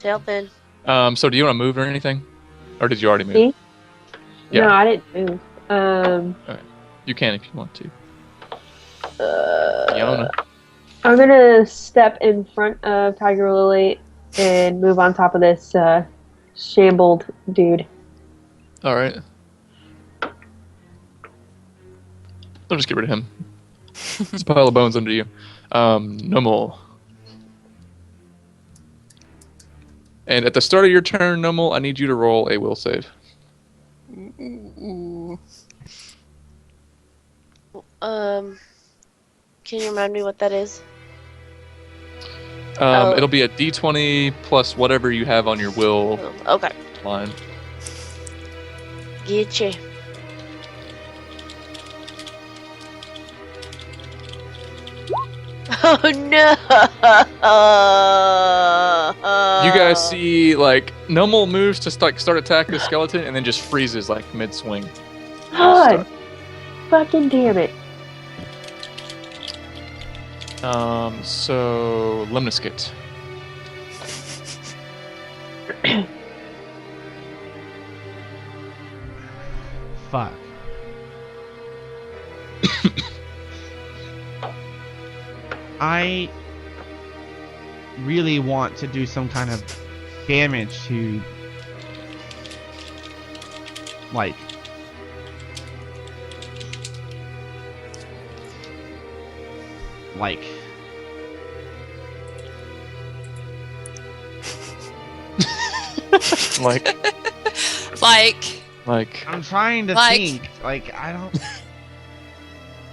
Tell then. So do you want to move or anything? Or did you already move? Me? Yeah. No, I didn't move. Okay. You can if you want to. Fiona. I'm gonna step in front of Tiger Lily and move on top of this shambled dude. All right. I'll just get rid of him. There's a pile of bones under you. No more. And at the start of your turn, Nomel, I need you to roll a will save. Ooh. Can you remind me what that is? It'll be a d20 plus whatever you have on your will Okay. line. Getcha. Oh no! You guys see, like, Nomel moves to start attacking the skeleton and then just freezes, like, mid-swing. God! Fucking damn it. So Lemniscate. Fuck. I really want to do some kind of damage to, like, I'm trying to think. Like, I don't.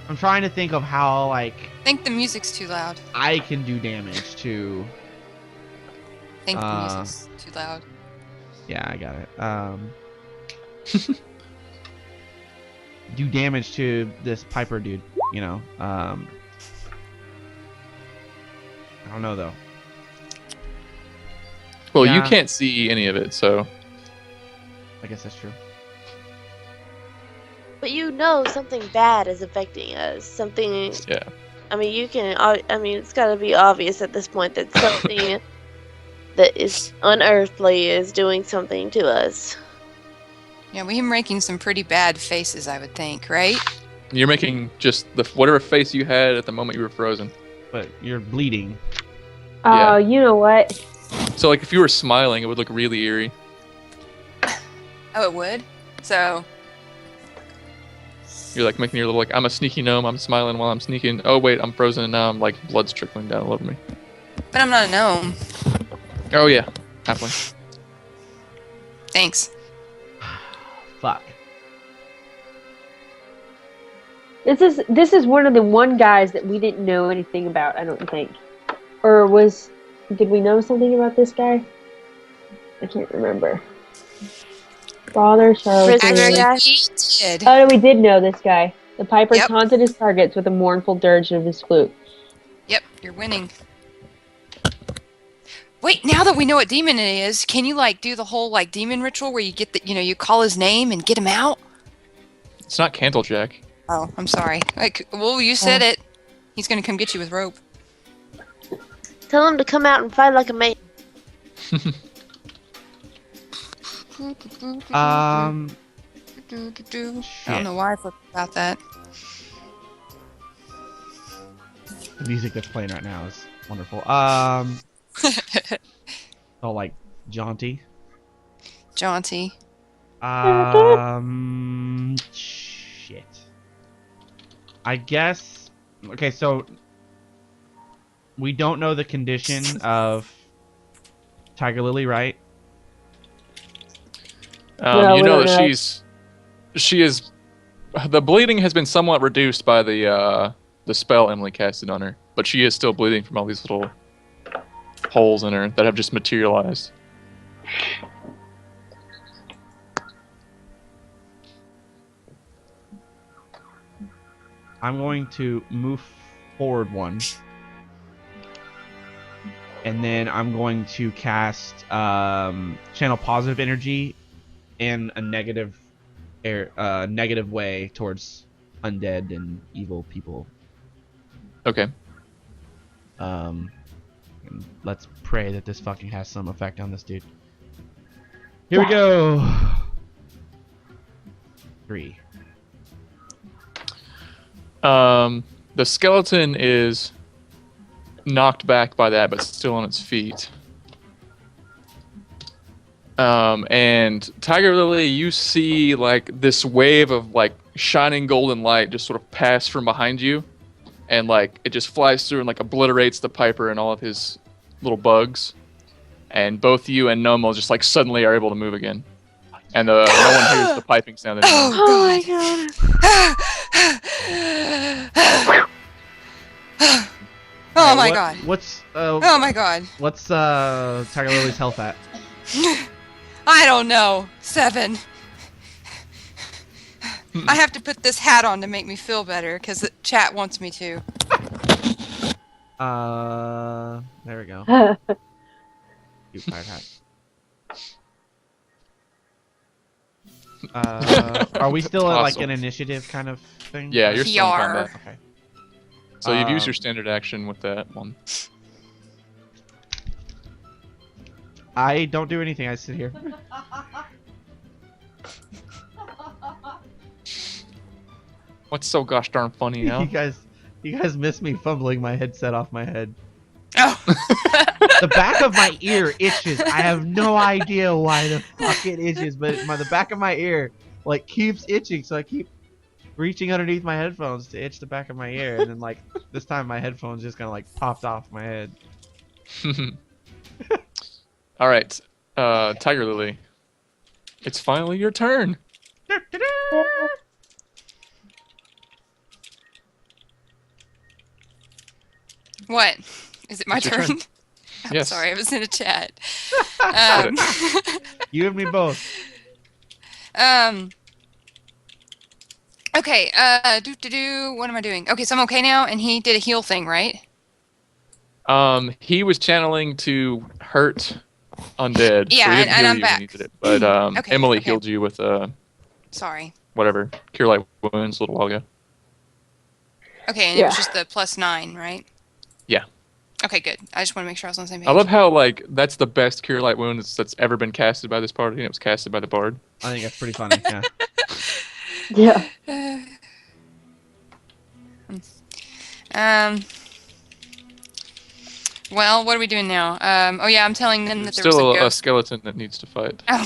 I'm trying to think of how, like. I think the music's too loud. I can do damage to. I think the music's too loud. Yeah, I got it. Do damage to this Piper dude, you know. I don't know though. Well, you can't see any of it, so. I guess that's true. But you know something bad is affecting us. Something. Yeah. I mean, you can. I mean, it's got to be obvious at this point that something that is unearthly is doing something to us. Yeah, we're making some pretty bad faces, I would think, right? You're making just whatever face you had at the moment you were frozen. But you're bleeding. Oh, Yeah. you know what? So, like, if you were smiling, it would look really eerie. Oh, it would? So... You're, like, making your little, like, I'm a sneaky gnome, I'm smiling while I'm sneaking. Oh, wait, I'm frozen, and now I'm, like, blood's trickling down all over me. But I'm not a gnome. Oh, yeah. Halfling. Thanks. Fuck. This is one of the one guys that we didn't know anything about, I don't think. Or did we know something about this guy? I can't remember. Father Charles. Actually, we did. Oh, no, we did know this guy. The Piper Yep. taunted his targets with a mournful dirge of his flute. Yep, you're winning. Wait, now that we know what demon it is, can you, like, do the whole, like, demon ritual where you get the, you know, you call his name and get him out? It's not Candlejack. Oh, I'm sorry. Like, well, you said it. He's gonna come get you with rope. Tell him to come out and fight like a man. I don't know why I thought about that. The music that's playing right now is wonderful. All like jaunty. Jaunty. Shit. I guess. Okay, so we don't know the condition of Tiger Lily, right? No, You we know don't that know. she is. The bleeding has been somewhat reduced by the spell Emily casted on her, but she is still bleeding from all these little holes in her that have just materialized. I'm going to move forward one. And then I'm going to cast channel positive energy in a negative way towards undead and evil people. Okay. And let's pray that this fucking has some effect on this dude. Here we go. 3. The skeleton is knocked back by that, but still on its feet. And Tiger Lily, you see like this wave of like shining golden light just sort of pass from behind you, and like it just flies through and like obliterates the Piper and all of his little bugs. And both you and Nomo just like suddenly are able to move again. And no one hears the piping sound anymore. Oh my god. Oh my god. Oh my god. What's Tiger Lily's health at? I don't know. 7. I have to put this hat on to make me feel better because the chat wants me to. There we go. Cute pirate hat. Are we still at like an initiative kind of thing? Yeah, you're still in PR. combat. Okay. So you've used your standard action with that one. I don't do anything. I sit here. What's so gosh darn funny now? You guys miss me fumbling my headset off my head. Oh. The back of my ear itches. I have no idea why the fuck it itches, but the back of my ear like keeps itching, so I keep reaching underneath my headphones to itch the back of my ear, and then like this time my headphones just kind of like popped off my head. All right, Tiger Lily, it's finally your turn. What? Is it my It's your turn? turn. I'm Yes. sorry, I was in a chat. You and me both. Okay, what am I doing? Okay, so I'm okay now, and he did a heal thing, right? He was channeling to hurt undead. Yeah, so he didn't and heal I'm you back. when he did it. But Okay, Emily okay. healed you with Sorry. whatever cure light wounds a little while ago. Okay, and it was Yeah. just the +9, right? Yeah. Okay, good. I just want to make sure I was on the same page. I love how like that's the best cure light wound that's ever been casted by this party, and it was casted by the bard. I think that's pretty funny. Yeah. Yeah. Well, what are we doing now? Oh yeah, I'm telling them that There's there was still a a ghost. skeleton that needs to fight. Oh,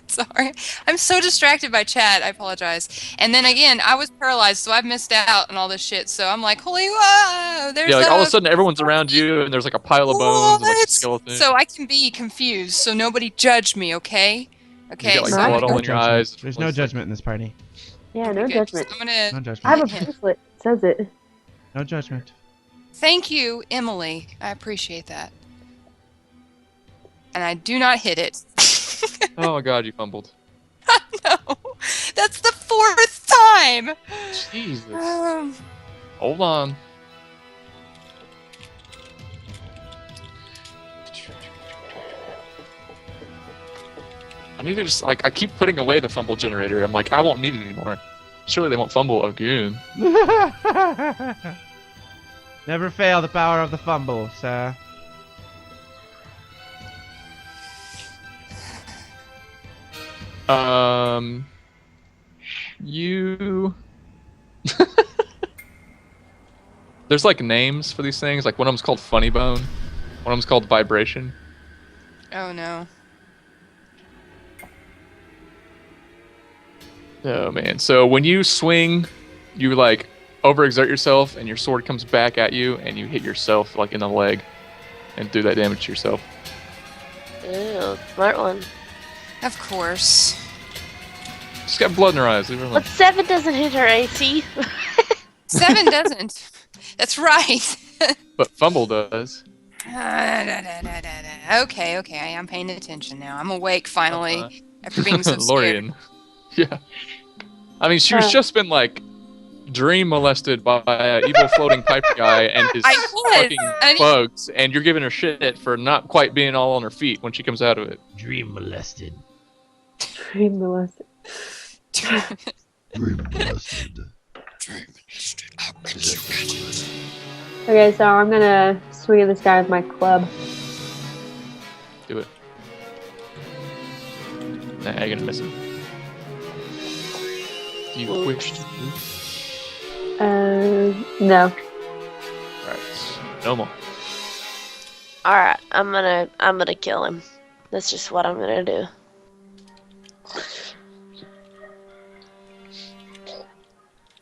sorry. I'm so distracted by chat. I apologize. And then again, I was paralyzed, so I've missed out on all this shit. So I'm like, holy whoa! There's Yeah, like all of a sudden everyone's around you, and there's like a pile of bones, and, like a What? skeleton. So I can be confused. So nobody judge me, okay? Okay. You got like so I'm blood gonna all go- in your eyes. There's no judgment in this party. Yeah, okay, no good. judgment. So I'm gonna. No judgment. I have a hit him. bracelet. It says it. No judgment. Thank you, Emily. I appreciate that. And I do not hit it. Oh my god, you fumbled. No, that's the 4th time. Jesus. Um, Hold on. I need to just like I keep putting away the fumble generator. I'm like I won't need it anymore. Surely they won't fumble again. Never fail the power of the fumble, sir. You. There's like names for these things. Like one of them's called Funny Bone. One of them's called Vibration. oh no. Oh man. So when you swing, you like overexert yourself, and your sword comes back at you, and you hit yourself like in the leg, and do that damage to yourself. Ew, smart one. Of course. She's got blood in her eyes. Leave her alone. But 7 doesn't hit her AC. 7 doesn't. That's right. But fumble does. Okay, I'm paying attention now. I'm awake finally after being so scared. Lorian. Yeah. I mean, she was just been like dream molested by an evil floating pipe guy and his I was. fucking bugs, and you're giving her shit for not quite being all on her feet when she comes out of it. Dream molested. Dream molested. Dream molested. Okay, so I'm gonna swing at this guy with my club. Do it. Nah, you're gonna miss him. Do you wish to move? No. Alright. No more. Alright, I'm gonna kill him. That's just what I'm gonna do.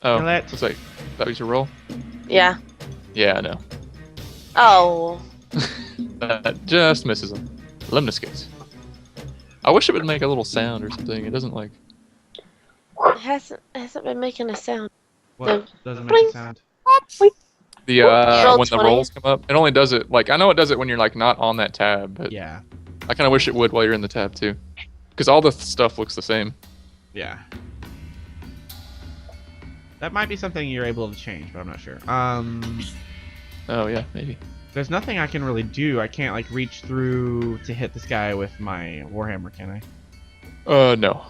Oh, Let- looks like that was your roll? Yeah. Yeah, I know. Oh. That just misses him. Lemniscates. I wish it would make a little sound or something. It doesn't like. It hasn't been making a sound. What doesn't make a sound? The Roll when the 20. rolls come up, it only does it like I know it does it when you're like not on that tab, but Yeah. I kind of wish it would while you're in the tab too, because all the stuff looks the same. Yeah. That might be something you're able to change, but I'm not sure. Oh yeah, maybe. There's nothing I can really do. I can't like reach through to hit this guy with my warhammer, can I? No.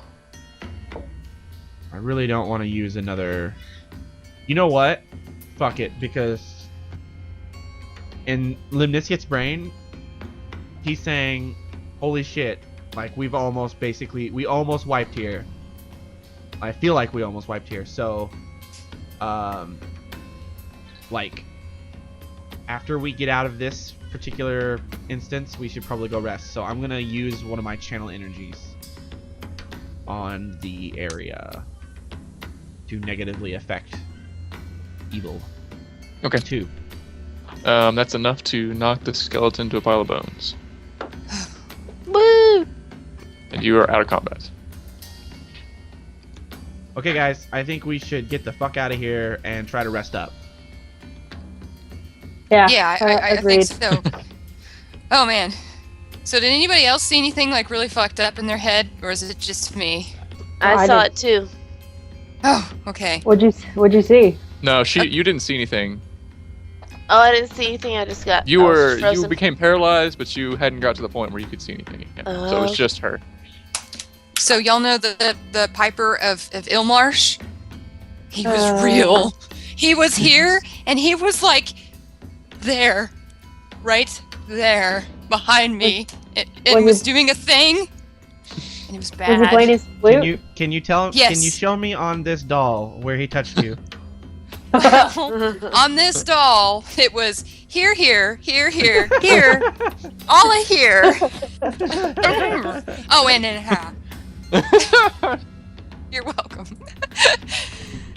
I really don't want to use another. You know what? Fuck it, because in Limniscut's brain, he's saying, "Holy shit! Like we almost wiped here. I feel like we almost wiped here." So, like, after we get out of this particular instance, we should probably go rest. So I'm gonna use one of my channel energies on the area to negatively affect evil. Okay. 2. That's enough to knock the skeleton to a pile of bones, Woo! and you are out of combat. Okay, guys, I think we should get the fuck out of here and try to rest up. Yeah. Yeah, I think agreed. so. Oh man. So did anybody else see anything like really fucked up in their head, or is it just me? I I saw did. it too. Oh, okay. What'd you see? No, you didn't see anything. Oh, I didn't see anything. I just got. You I was were frozen. you became paralyzed, but you hadn't got to the point where you could see anything again. So it was Oh. just her. So y'all know the Piper of Ilmarsh? He was real. He was here, and he was like there, right there behind me, and Was was it- doing a thing, and it was bad. Was he playing his flute? Can you tell? Yes. Can you show me on this doll where he touched you? On this doll, it was here, here, here, here, here, all of here. Oh, and in half. You're welcome.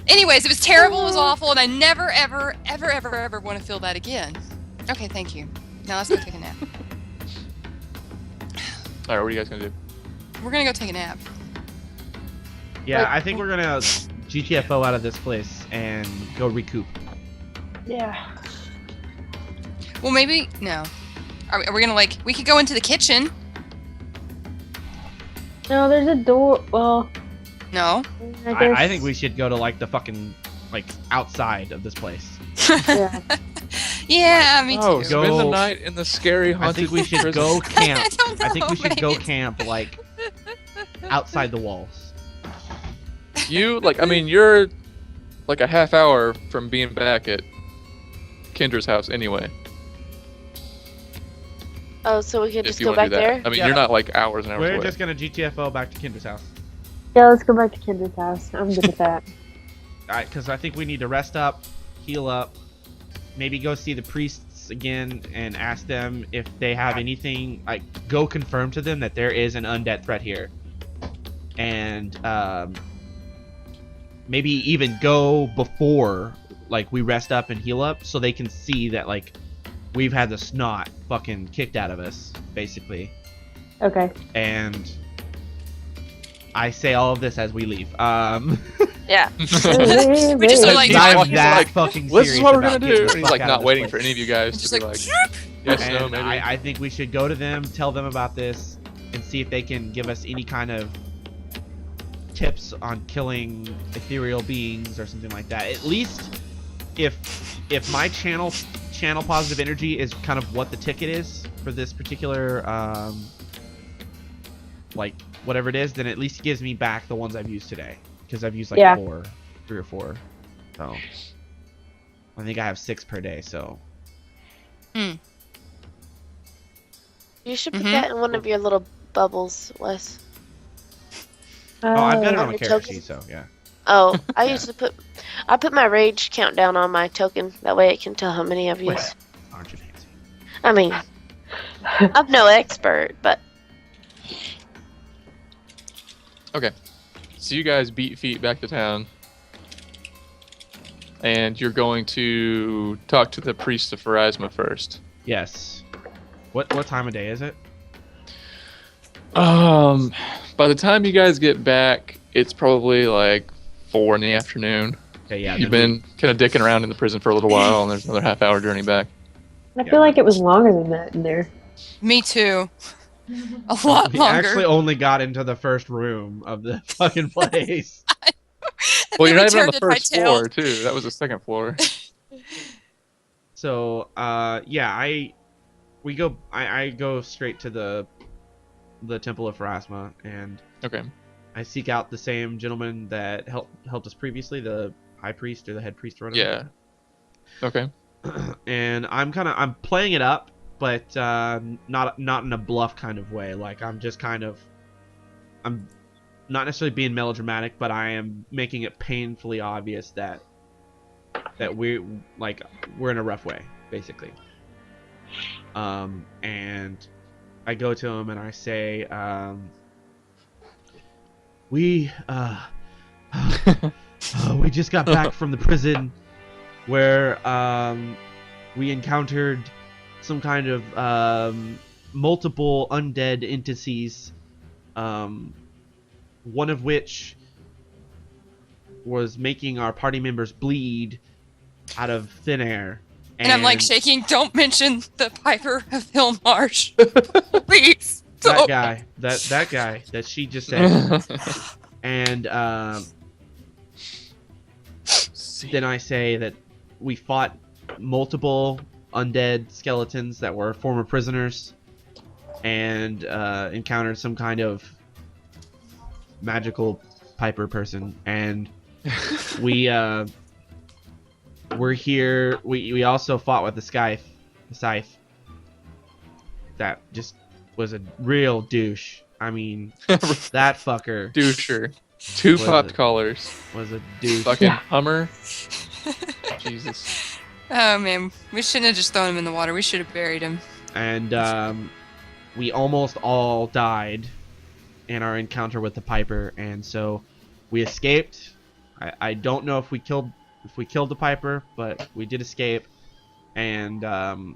Anyways, it was terrible, it was awful, and I never, ever, ever, ever, ever want to feel that again. Okay, thank you. Now let's go take a nap. All right, what are you guys gonna do? We're gonna go take a nap. Yeah, I think we're gonna GTFO out of this place and go recoup. Yeah. Well, maybe no. Are we gonna like? We could go into the kitchen. No, there's a door. Well, No. I guess. I think we should go to like the fucking like outside of this place. Yeah. Yeah, me too. Oh, spend the Go- night in the scary I haunted think we should prison. go camp. I don't know. I think we should go maybe. camp like outside the walls. You like? I mean, you're like a half hour from being back at Kendra's house anyway. Oh, so we could If just you go want to back do that. there? I mean, Yeah. you're not like hours and hours We're away. just gonna GTFO back to Kendra's house. Yeah, let's go back to Kendra's house. I'm good with that. Because I think we need to rest up, heal up, maybe go see the priests again and ask them if they have anything. Like, go confirm to them that there is an undead threat here, and maybe even go before like we rest up and heal up, so they can see that like we've had the snot fucking kicked out of us, basically. Okay. And I say all of this as we leave. Yeah. We just are like- I'm Walking that like, fucking This is serious what we're about gonna getting do. the And he's fuck like out not of waiting this for place. any of you guys Just to be like, like, yes, And no, maybe. I think we should go to them, tell them about this, and see if they can give us any kind of tips on killing ethereal beings or something like that. At least if my channel positive energy is kind of what the ticket is for this particular like whatever it is, then at least it gives me back the ones I've used today, because I've used like Yeah. 3 or 4. So I think I have 6 per day, so. You should put Mhm. that in one of your little bubbles, Wes. Oh, I've got it On on my your character token? sheet, so yeah. Oh, I Yeah. usually put my rage countdown on my token. That way it can tell how many I've Wait. used. Aren't you fancy? I mean, I'm no expert, but Okay. So you guys beat feet back to town. And you're going to talk to the priest of Pharasma first. Yes. What time of day is it? By the time you guys get back, it's probably like 4 in the afternoon. Okay, yeah. You've then been kind of dicking around in the prison for a little while, and there's another half-hour journey back. I feel like it was longer than that in there. Me too. A lot we longer. actually only got into the first room of the fucking place. Well, you're We not even on the turned in my first tail. floor, too. That was the second floor. So, yeah, I go straight to the Temple of Pharasma, and Okay. I seek out the same gentleman that helped us previously, the high priest or the head priest or whatever. Yeah. Okay. And I'm playing it up, but not in a bluff kind of way. Like I'm not necessarily being melodramatic, but I am making it painfully obvious that we're in a rough way, basically. And I go to him and I say, we just got back from the prison where we encountered some kind of multiple undead entities, one of which was making our party members bleed out of thin air. And I'm like shaking, don't mention the Piper of Hillmarsh. Please. that Don't. guy that she just said. And then I say that we fought multiple undead skeletons that were former prisoners and encountered some kind of magical Piper person, and we're here. We also fought with the scythe that just was a real douche. I mean, that fucker Doucher. 2 Was popped it? collars. was a douche. Fucking Hummer. Jesus. Oh man, we shouldn't have just thrown him in the water. We should have buried him. And we almost all died in our encounter with the Piper, and so we escaped. I don't know if we killed the Piper, but we did escape, and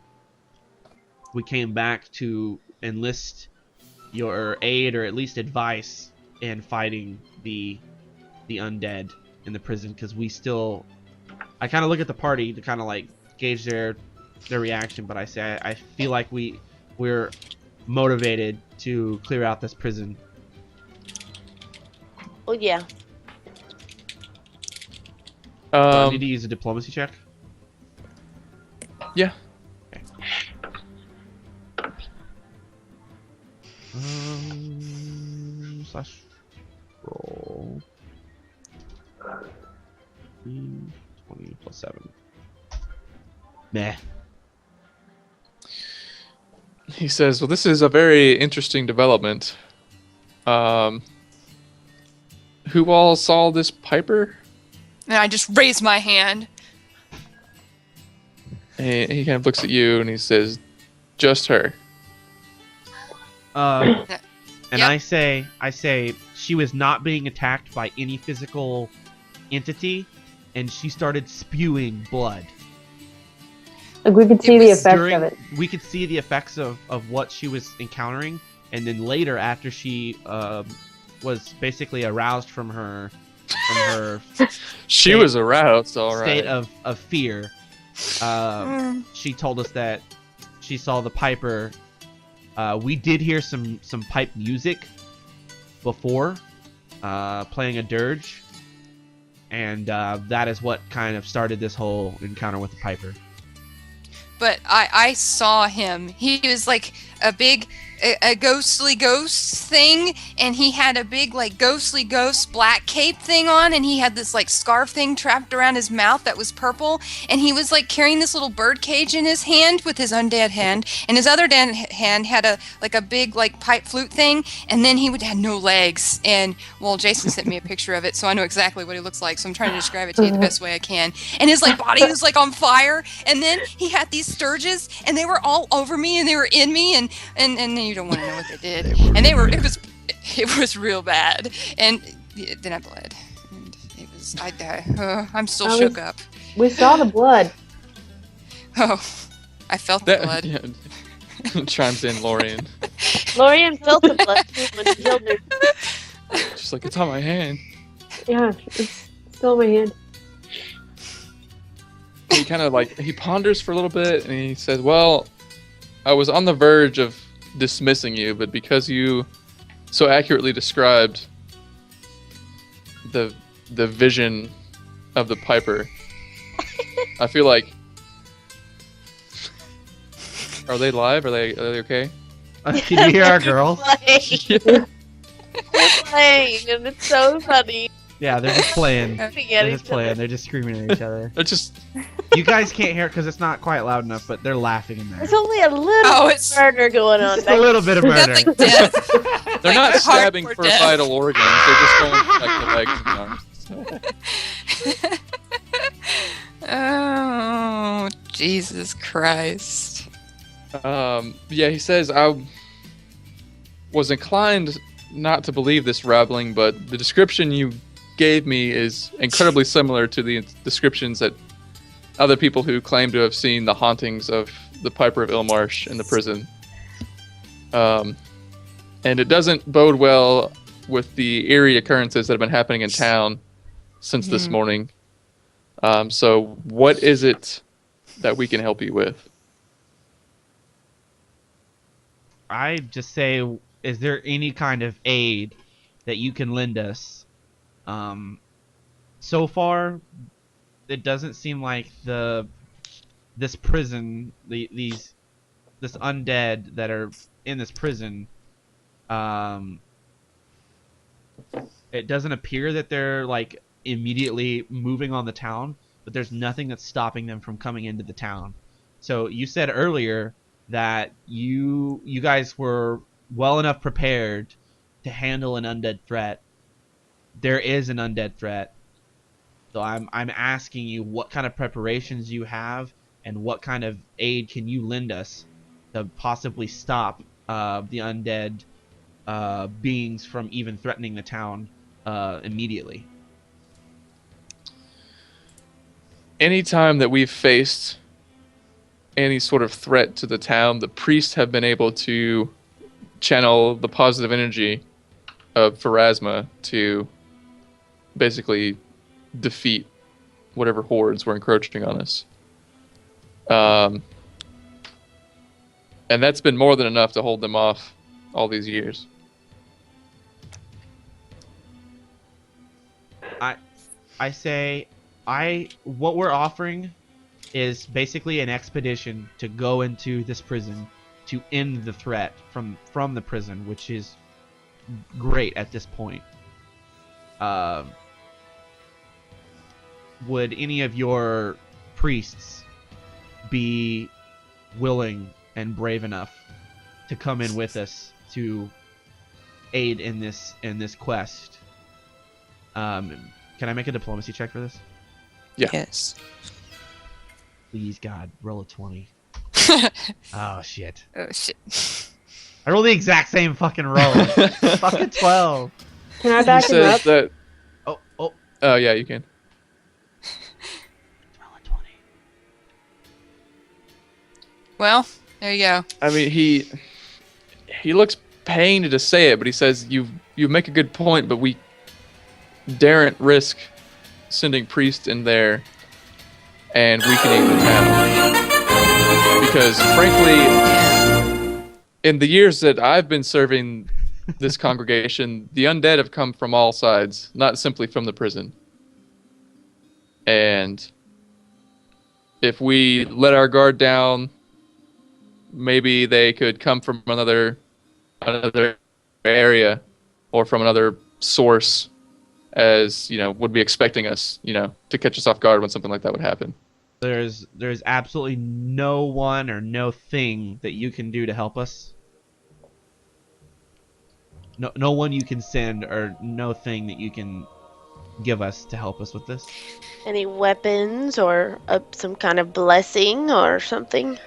we came back to enlist your aid or at least advice in fighting the undead in the prison, because I kind of look at the party to kind of like gauge their reaction, but I say I feel like we're motivated to clear out this prison. well, yeah. Do I need to use a diplomacy check? Yeah. Okay. Slash roll. 20 plus 7. Meh. He says, well, this is a very interesting development. Who all saw this Piper? And I just raised my hand. And he kind of looks at you and he says, just her. And Yep. I say she was not being attacked by any physical entity, and she started spewing blood. Like we could see It the was effects of it. We could see the effects of what she was encountering, and then later, after she was basically aroused from her She State- was aroused, all right. state of fear, she told us that she saw the Piper. We did hear some pipe music before, playing a dirge, and that is what kind of started this whole encounter with the Piper. But I saw him. He was like a big a ghostly ghost thing, and he had a big like ghostly ghost black cape thing on, and he had this like scarf thing trapped around his mouth that was purple, and he was like carrying this little bird cage in his hand with his undead hand, and his other hand had a big like pipe flute thing, and then he would have no legs. And well, Jason sent me a picture of it, so I know exactly what he looks like, so I'm trying to describe it to you the best way I can. And his like body was like on fire, and then he had these sturges, and they were all over me, and they were in me, and then you don't want to know what they did, and it was real bad, and then I bled, and it was I'm still shook up. We saw the blood. Oh, I felt the blood. Yeah. Chimes in Lorian. Lorian felt the blood too when he killed her. She's like, it's on my hand. Yeah, it's still in my hand. He kind of like, he ponders for a little bit, and he says, well, I was on the verge of dismissing you, but because you so accurately described the vision of the Piper, I feel like, are they live? Are they okay? Can you hear our girls? They're playing, and it's so funny. Yeah, they're just playing. They're They're just playing. They're just screaming at each other. They're just You guys can't hear it because it's not quite loud enough, but they're laughing in there. There's only a little murder going on. Just a little bit of murder. Nothing death. they're Like not stabbing hardcore for death. vital organs. They're just going for, like, the legs and arms. Oh, Jesus Christ. Yeah, he says, I was inclined not to believe this rabbling, but the description you gave me is incredibly similar to the descriptions that other people who claim to have seen the hauntings of the Piper of Ilmarsh in the prison. And it doesn't bode well with the eerie occurrences that have been happening in town since this morning. So what is it that we can help you with? I just say, is there any kind of aid that you can lend us? So far, it doesn't seem like this prison, this undead that are in this prison, it doesn't appear that they're like immediately moving on the town, but there's nothing that's stopping them from coming into the town. So you said earlier that you guys were well enough prepared to handle an undead threat. There is an undead threat. So I'm asking you what kind of preparations you have and what kind of aid can you lend us to possibly stop the undead beings from even threatening the town immediately. Anytime that we've faced any sort of threat to the town, the priests have been able to channel the positive energy of Pharasma to basically defeat whatever hordes were encroaching on us. And that's been more than enough to hold them off all these years. I say, what we're offering is basically an expedition to go into this prison to end the threat from the prison, which is great at this point. Would any of your priests be willing and brave enough to come in with us to aid in this quest? Can I make a diplomacy check for this? Yeah. Yes. Please, God, roll a 20. Oh, shit. Oh, shit. I rolled the exact same fucking roll. Fucking 12. Can I He back him says up? that. Oh. Oh yeah, you can. Roll a 20. Well, there you go. I mean, he looks pained to say it, but he says you make a good point, but we daren't risk sending priests in there and weakening the town. Because frankly, in the years that I've been serving this congregation, the undead have come from all sides, not simply from the prison. And if we let our guard down, maybe they could come from another another area or from another source, as would be expecting us, to catch us off guard when something like that would happen. There's absolutely no one or no thing that you can do to help us. No one you can send or no thing that you can give us to help us with this. Any weapons or some kind of blessing or something?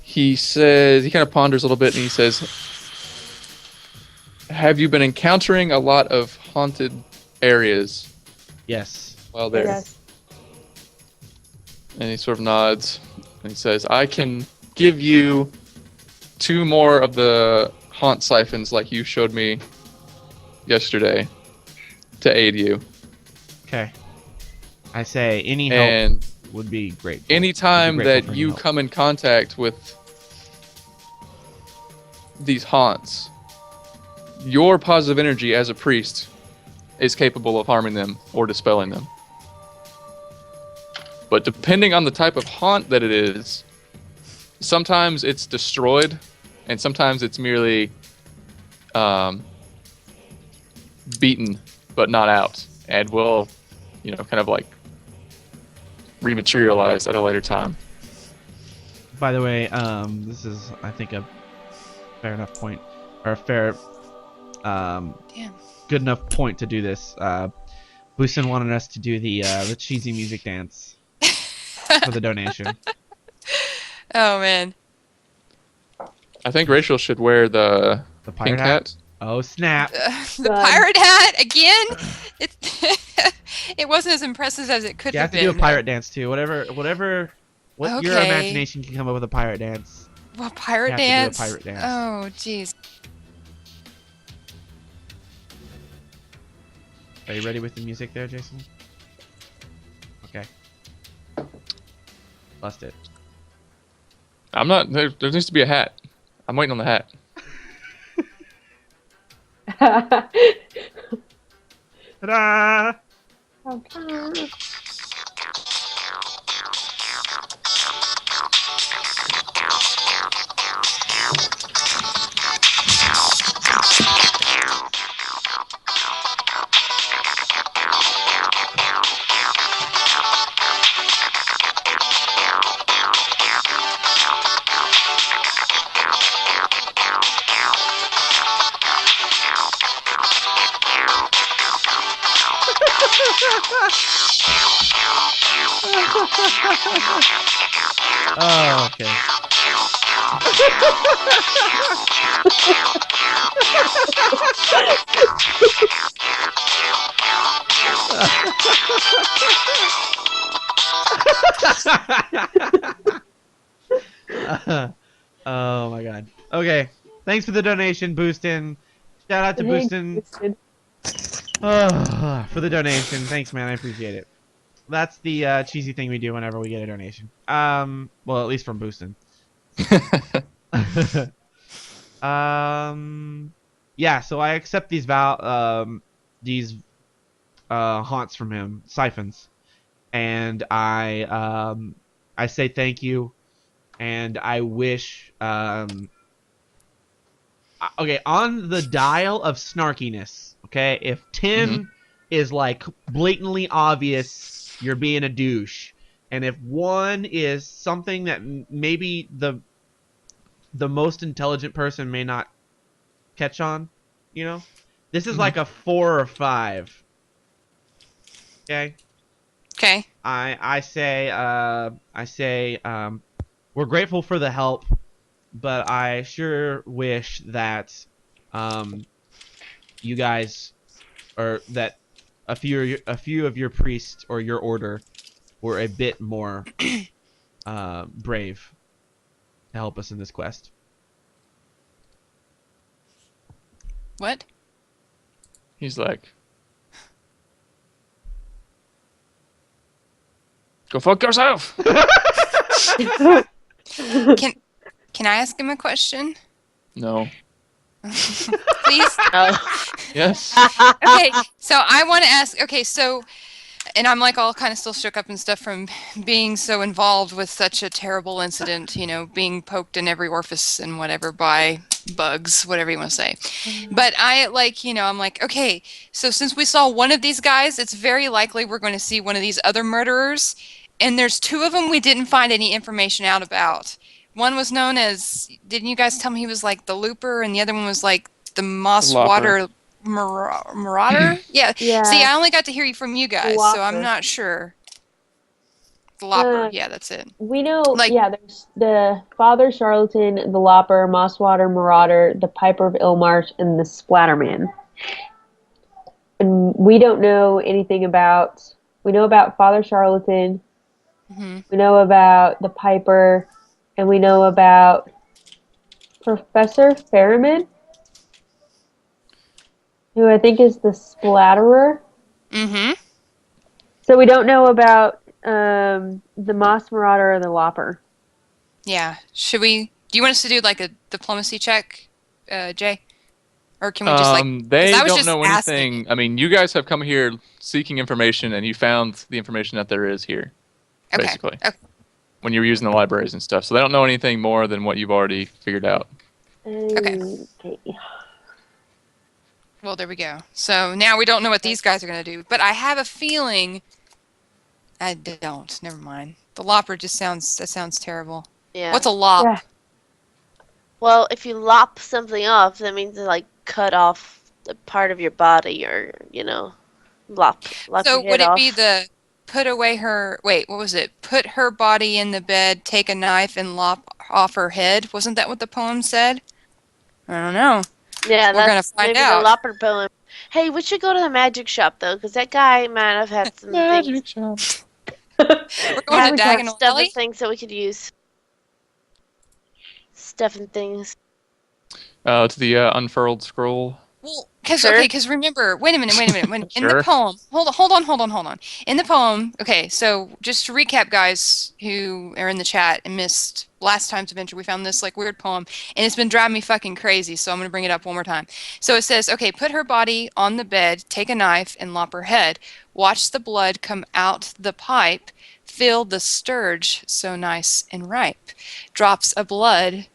He says, he kind of ponders a little bit and he says, have you been encountering a lot of haunted areas Yes. while there? Yes. And he sort of nods and he says, I can give you 2 more of the haunt siphons like you showed me yesterday to aid you. Okay. I say any help And would be great. anytime grateful that for you help. come in contact with these haunts, your positive energy as a priest is capable of harming them or dispelling them. But depending on the type of haunt that it is, sometimes it's destroyed, and sometimes it's merely beaten but not out, and will, kind of like rematerialize at a later time. By the way, this is, I think, a fair enough point, or a fair, Damn. good enough point to do this. Boostin wanted us to do the cheesy music dance for the donation. Oh man. I think Rachel should wear the The pirate pink hat. hat. Oh snap! The pirate hat again. It it wasn't as impressive as it could You have have to been. do a pirate dance too. What your Okay. imagination can come up with a pirate dance. Well, pirate You have to do a dance. pirate dance. Oh, jeez. Are you ready with the music there, Jason? Okay. Bust it. I'm not. There needs to be a hat. I'm waiting on the hat. Ta-da! Okay. Oh, okay. Oh my god. Okay. Thanks for the donation, Boostin. Shout out to Boostin. For the donation. Thanks, man. I appreciate it. That's the cheesy thing we do whenever we get a donation. Well, at least from Boostin. Yeah. So I accept these haunts from him, siphons, and I say thank you, and I wish okay, on the dial of snarkiness. Okay, if 10 is like blatantly obvious, you're being a douche, and if 1 is something that maybe the most intelligent person may not catch on, this is like a 4 or 5. Okay. Okay. I say we're grateful for the help, but I sure wish that you guys, or that a few of your priests or your order were a bit more brave to help us in this quest. What? He's like, go fuck yourself. Can I ask him a question? No. Please? Oh. Yes. Okay, so I want to ask, okay, so And I'm like all kind of still shook up and stuff from being so involved with such a terrible incident, being poked in every orifice and whatever by bugs, whatever you want to say. But I I'm like, okay, so since we saw one of these guys, it's very likely we're going to see one of these other murderers. And there's two of them we didn't find any information out about. One was known as, didn't you guys tell me he was like the Looper, and the other one was like the Moss Water Marauder? Yeah. Yeah. See, I only got to hear from you guys, so I'm Lopper. not sure. The Lopper, yeah, that's it. We know, there's the Father Charlatan, the Lopper, Mosswater Marauder, the Piper of Illmarsh, and the Splatterman. And we don't know anything about. We know about Father Charlatan. Mm-hmm. We know about the Piper, and we know about Professor Ferriman, who I think is the Splatterer. Mm-hmm. So we don't know about the Moss Marauder or the Lopper. Yeah. Do you want us to do like a diplomacy check, Jay? Or can we just they I was don't just know asking. anything. I mean, you guys have come here seeking information, and you found the information that there is here, basically. Okay. When you were using the libraries and stuff. So they don't know anything more than what you've already figured out. Okay. Well, there we go. So now we don't know what these guys are going to do. But I have a feeling... I don't. Never mind. The Lopper just sounds terrible. Yeah. What's a lop? Yeah. Well, if you lop something off, that means like cut off a part of your body, or lop So your head would it off. be the put away her... Wait, what was it? Put her body in the bed, take a knife, and lop off her head? Wasn't that what the poem said? I don't know. Yeah, We're gonna that's find maybe out. the Lopper poem. Hey, we should go to the magic shop though, because that guy might have had some Magic things. shop. We're going to Diagonal Stuff Alley? and things that we could use. Stuff and things. To the unfurled scroll. Well, Sure. because remember, wait a minute. In Sure. the poem, hold on. In the poem, okay, so just to recap, guys who are in the chat and missed last time's adventure, we found this like weird poem, and it's been driving me fucking crazy, so I'm going to bring it up one more time. So it says, okay, put her body on the bed, take a knife, and lop her head. Watch the blood come out the pipe, fill the sturge so nice and ripe. Drops of red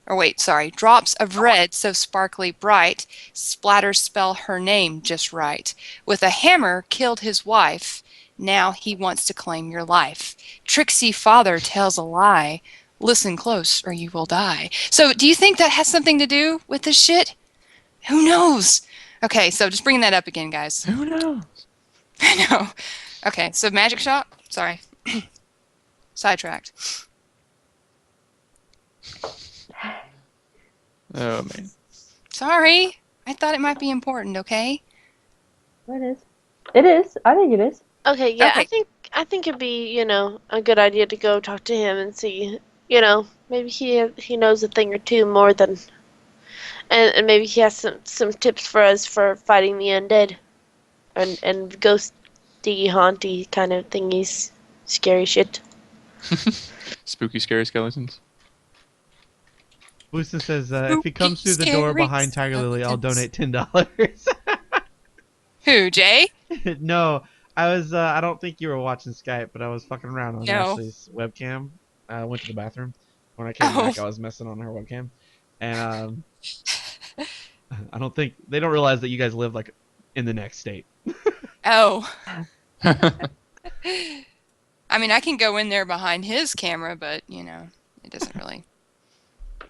so sparkly bright, splatter spell her name just right. With a hammer killed his wife, now he wants to claim your life. Tricksy father tells a lie, listen close or you will die. So do you think that has something to do with this shit? Who knows? Okay, so just bringing that up again, guys. Who knows? I know. Okay, so magic shop? Sorry. Sidetracked. Oh, man. Sorry. I thought it might be important, okay? It is. It is. I think it is. Okay, yeah, Okay. I think it'd be, a good idea to go talk to him and see, maybe he knows a thing or two more than, and maybe he has some tips for us for fighting the undead, and ghosty haunty kind of thingies, scary shit. Spooky, scary skeletons. Boosta says, if he comes through the door Scary behind Tiger Lily, I'll skeletons. donate $10. Who, Jay? No, I don't think you were watching Skype, but I was fucking around on No. Ashley's webcam. I went to the bathroom. When I came back, I was messing on her webcam. And I don't think they don't realize that you guys live like in the next state. Oh. I mean, I can go in there behind his camera, but, it doesn't really...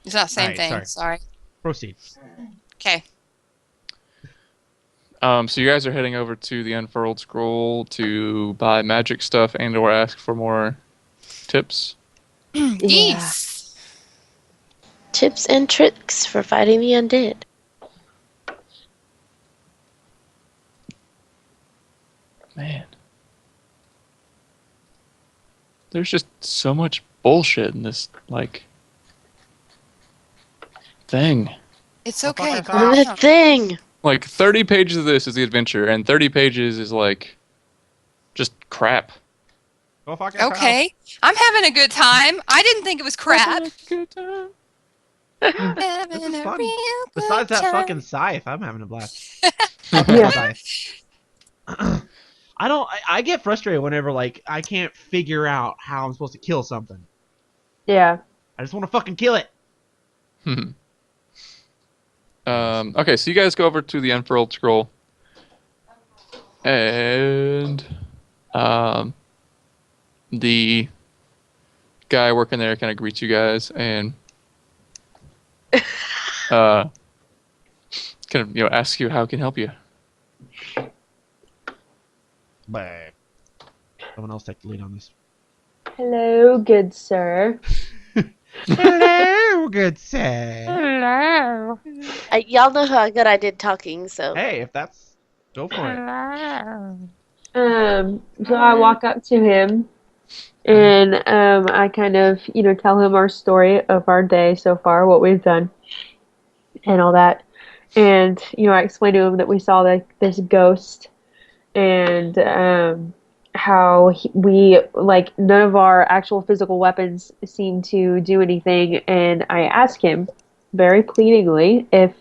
It's not the same Alright, thing. sorry. Sorry. Proceed. Okay. So you guys are heading over to the unfurled scroll to buy magic stuff and or ask for more tips. Geese. Tips and tricks for fighting the undead. Man. There's just so much bullshit in this, thing. It's okay. fuck calm The down. thing! 30 pages of this is the adventure, and 30 pages is, just crap. Go fuck yourself. Okay. I'm having a good time. I didn't think it was crap. Good time. Having This is a fun. real Besides good that time. fucking scythe, I'm having a blast. Yeah. Scythe. I get frustrated whenever like I can't figure out how I'm supposed to kill something. Yeah. I just want to fucking kill it. Okay, so you guys go over to the unfurled scroll, and the guy working there kind of greets you guys and kind of asks you how he can help you. But someone else take the lead on this. Hello, good sir. Hello, good sir. Hello. Y'all know how good I did talking, so. Hey, if that's go for it. So I walk up to him and I kind of, tell him our story of our day so far, what we've done and all that. And, I explained to him that we saw this ghost and how none of our actual physical weapons seem to do anything. And I asked him very pleadingly if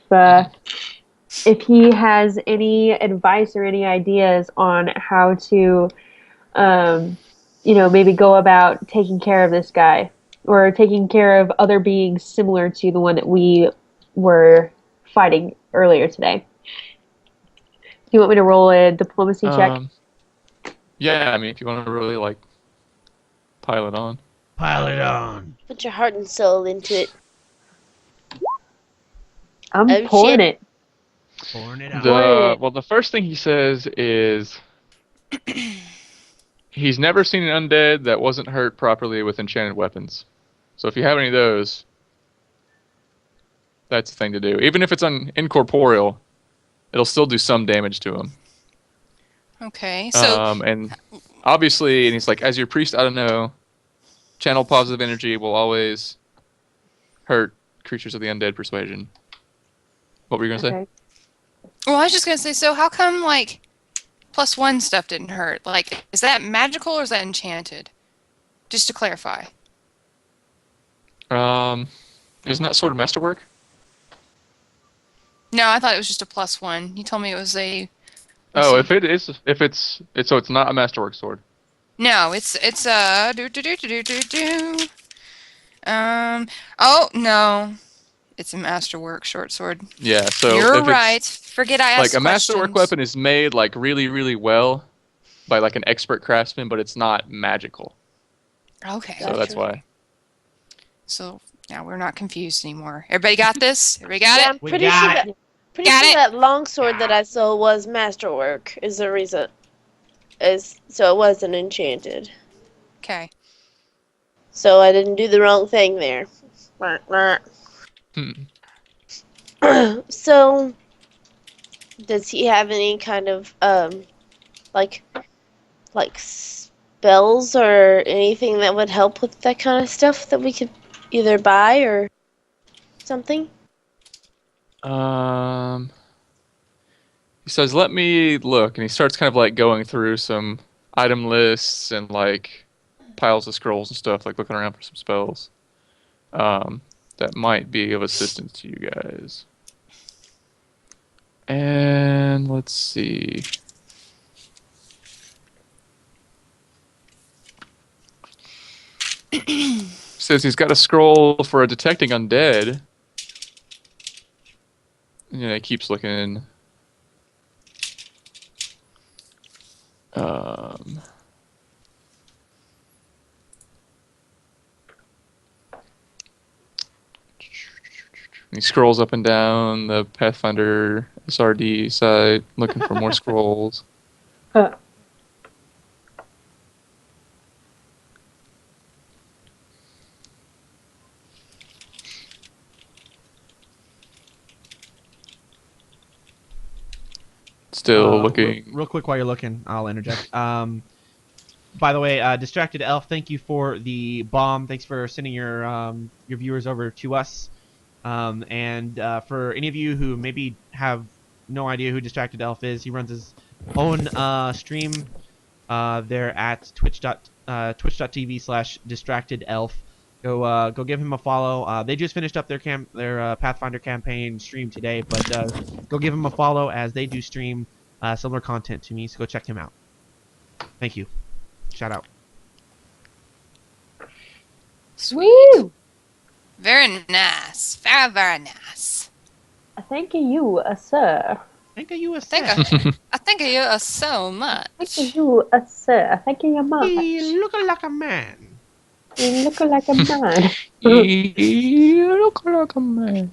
he has any advice or any ideas on how to, maybe go about taking care of this guy or taking care of other beings similar to the one that we were fighting earlier today. Do you want me to roll a diplomacy check? Yeah, I mean, if you want to really pile it on. Pile it on. Put your heart and soul into it. I'm Oh, pouring shit. it. Pouring it out. Well, the first thing he says is he's never seen an undead that wasn't hurt properly with enchanted weapons. So if you have any of those, that's the thing to do. Even if it's incorporeal, it'll still do some damage to him. Okay, so and obviously, and he's like, as your priest, I don't know, channel positive energy will always hurt creatures of the undead persuasion. What were you gonna say? Okay. well, I was just gonna say, so how come +1 stuff didn't hurt? Is that magical or is that enchanted? Just to clarify. Isn't that sort of masterwork? No, I thought it was just a +1. You told me it was a. Oh, if it's so it's not a masterwork sword. No, it's Oh no, it's a masterwork short sword. Yeah, so You're if right. it's Forget I asked a masterwork questions. weapon is made really, really well by an expert craftsman, but it's not magical. Okay. So that's why. So now we're not confused anymore. Everybody got this? Everybody got Yeah, it? I'm We pretty got sure it. that Got it. that longsword that I saw was masterwork is the reason. So it wasn't enchanted. Okay. So I didn't do the wrong thing there. So does he have any kind of like spells or anything that would help with that kind of stuff that we could either buy or something? He says, "Let me look," and he starts kind of going through some item lists and piles of scrolls and stuff, looking around for some spells that might be of assistance to you guys. And let's see. Says he's got a scroll for detecting undead. Yeah, he keeps looking. He scrolls up and down the Pathfinder SRD side, looking for more scrolls. Still looking. Real quick while you're looking, I'll interject. By the way, Distracted Elf, thank you for the bomb. Thanks for sending your viewers over to us. And for any of you who maybe have no idea who Distracted Elf is, he runs his own stream there at twitch.tv/distractedelf. Go give him a follow. They just finished up their Pathfinder campaign stream today, but go give him a follow as they do stream similar content to me. So go check him out. Thank you. Shout out. Sweet. Very nice. Very, very nice. Thank you, sir. Thank you, I think I think of you so much. Thank you, sir. Thank you, much. You look like a man. You look like a man. You look like a man.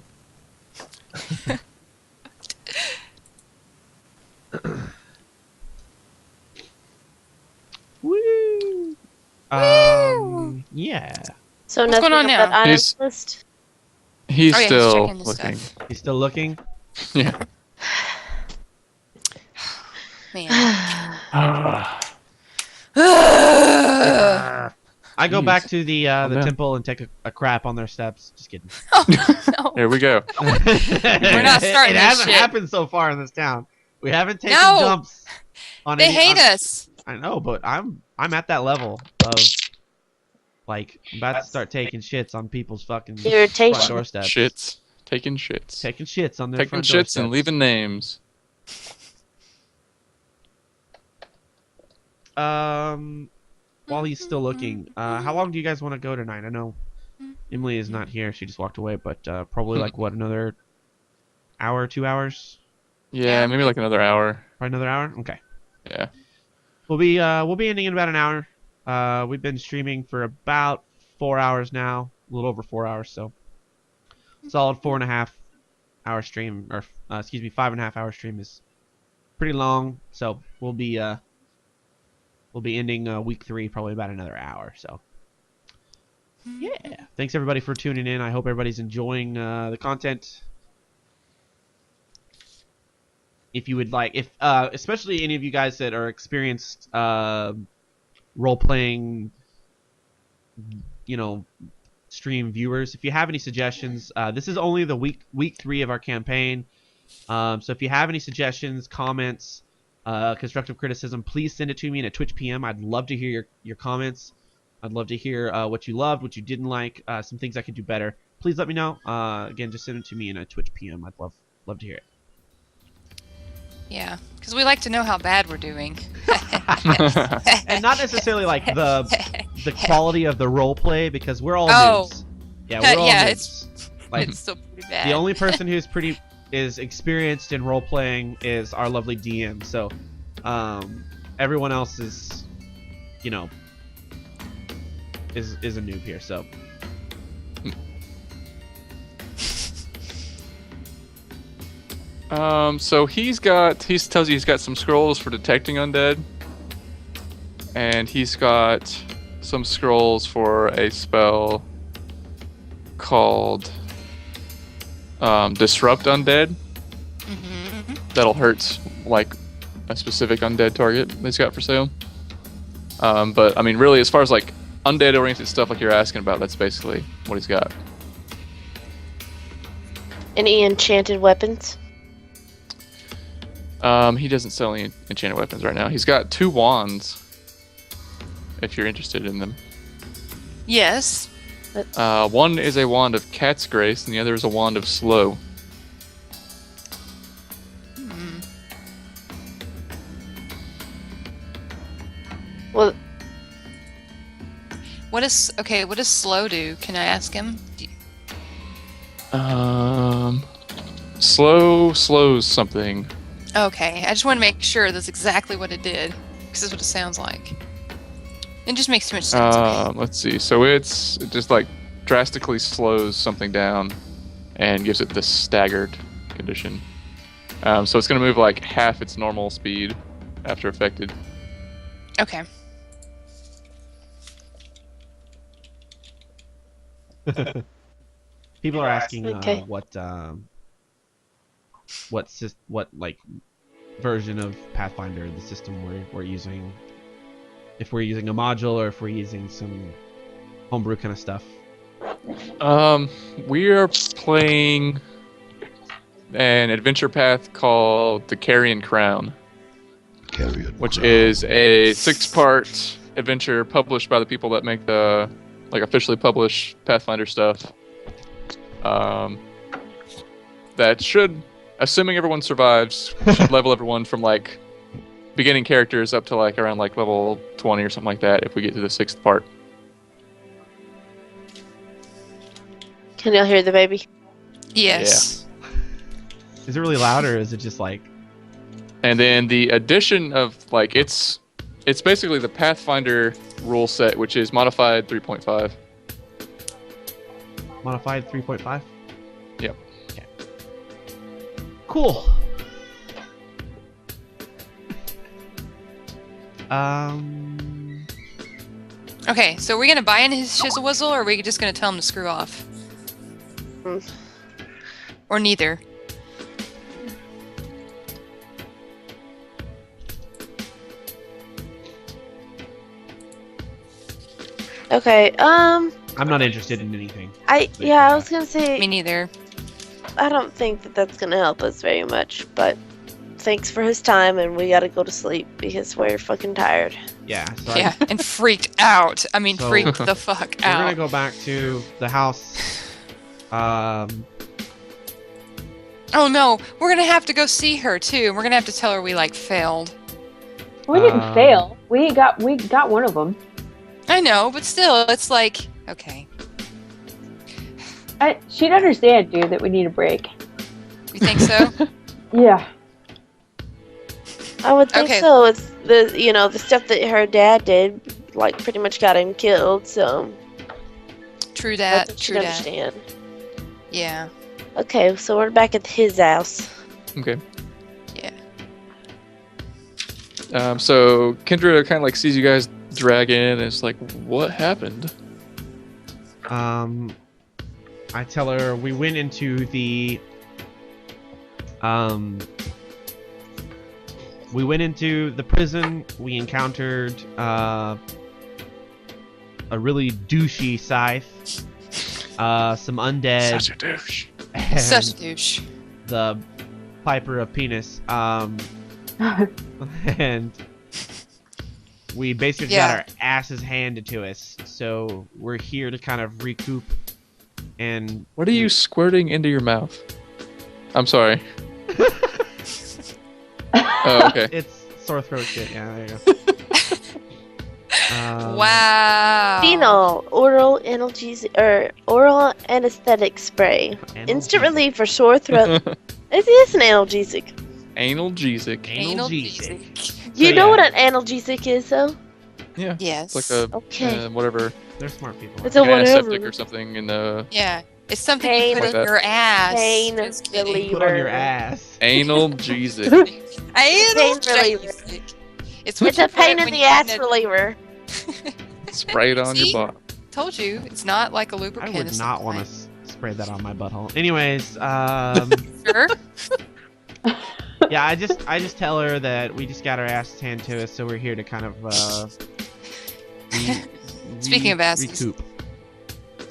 Woo. Yeah. So What's nothing going on on now? that item He's- list. He's Oh, yeah, he's still checking his looking. stuff. He's still looking. Yeah. Man. I go Jeez. back to the Calm down. temple and take a crap on their steps. Just kidding. Oh, no. Here we go. We're not starting It this hasn't shit. happened so far in this town. We haven't taken No. dumps on They any. hate us. I know, but I'm at that level of like I'm about to start taking shits on people's fucking front Irritation. doorsteps. Shits. Taking shits. Taking shits on their Taking front shits doorsteps. and leaving names. While he's still looking, how long do you guys want to go tonight? I know Emily is not here; she just walked away. But probably like what, another hour, 2 hours, Yeah, Yeah. maybe like another hour. probably another hour. Okay, Yeah. we'll be ending in about an hour. We've been streaming for about 4 hours now, a little over 4 hours, so solid 4.5 hour stream, or excuse me, 5.5 hour stream is pretty long. So we'll be ending week 3 probably about another hour. So yeah, thanks everybody for tuning in. I hope everybody's enjoying the content. If you would like, especially any of you guys that are experienced role playing, stream viewers, if you have any suggestions, this is only the week 3 of our campaign. So if you have any suggestions, comments, constructive criticism, please send it to me in a Twitch PM. I'd love to hear your comments. I'd love to hear what you loved, what you didn't like, some things I could do better. Please let me know. Again, just send it to me in a Twitch PM. I'd love to hear it. Yeah, because we like to know how bad we're doing. And not necessarily like the quality of the role play, because we're all Oh. noobs. Yeah, we're all Yeah, noobs. Like It's still pretty bad. the only person who's is experienced in role playing is our lovely DM. So everyone else is is a noob here. So So he tells you he's got some scrolls for detecting undead, and he's got some scrolls for a spell called Disrupt Undead. That'll hurt like a specific undead target that he's got for sale. But I mean, really, as far as like undead-oriented stuff like you're asking about, that's basically what he's got. Any enchanted weapons? He doesn't sell any enchanted weapons right now. He's got 2 wands, if you're interested in them. Yes. One is a wand of Cat's Grace, and the other is a wand of Slow. Well, What does slow do? Can I ask him? Slow slows something. Okay, I just want to make sure that's exactly what it did, because that's what it sounds like. It just makes too much sense. Okay. Let's see. So it just like drastically slows something down and gives it this staggered condition. So it's gonna move like half its normal speed after affected. Okay. people are asking Okay. what like version of Pathfinder, the system we're using, if we're using a module or if we're using some homebrew kind of stuff. We are playing an adventure path called the Carrion Crown, which is a 6-part adventure published by the people that make the officially published Pathfinder stuff. That should, assuming everyone survives, should level everyone from like beginning characters up to like around like level 20 or something like that if we get to the 6th part. Can y'all hear the baby? Yes. Is it really loud or is it just like? And then the addition of like it's basically the Pathfinder rule set, which is modified 3.5. Modified 3.5? Yep. Okay. Cool. Okay, so are we gonna buy in his shizzle whizzle, or are we just gonna tell him to screw off? Mm. Or neither? Okay. I'm not interested in anything. I was gonna say Me neither. I don't think that that's gonna help us very much, but thanks for his time, and we gotta go to sleep because we're fucking tired. Yeah. So Yeah, and freaked out. I mean, So- freaked the fuck we're gonna out. go back to the house. Oh no, we're gonna have to go see her too. We're gonna have to tell her we like failed. We didn't fail. We got one of them. I know, but still, it's like okay. She'd understand, dude, that we need a break. You think so? Yeah. I would think Okay. so. It's the stuff that her dad did, like pretty much got him killed. So True that's that. what True she'd that. understand. Yeah. Okay, so we're back at his house. Okay. Yeah. So Kendra kind of like sees you guys drag in, and it's like, what happened? I tell her we went into the prison. We encountered a really douchey scythe, some undead, Such a douche. and Such a douche. the Piper of Penis. And we basically got Yeah. our asses handed to us. So we're here to kind of recoup. And What are you squirting into your mouth? I'm sorry. Oh, okay. it's sore throat shit. Yeah, there you go. Wow. Phenol oral anesthetic spray. Instant Analgesic. relief for sore throat. It is an analgesic. Analgesic. Analgesic. You So, know yeah. what an analgesic is, though? Yeah. Yes. It's like a Okay. whatever, They're smart people. It's a like an whatever. antiseptic or something. And Yeah. It's something Pain. you put Like in that. your ass. Pain Just kidding. reliever. Put on your ass. analgesic. Analgesic. It's what It's you a put pain in when the you ass get reliever. Spray it on See? your butt. Told you, it's not like a I lubricant. would it's not want like- to spray that on my butthole. Anyways, Sure. yeah, I just tell her that we just got our asses handed to us, so we're here to kind of Speaking of asses.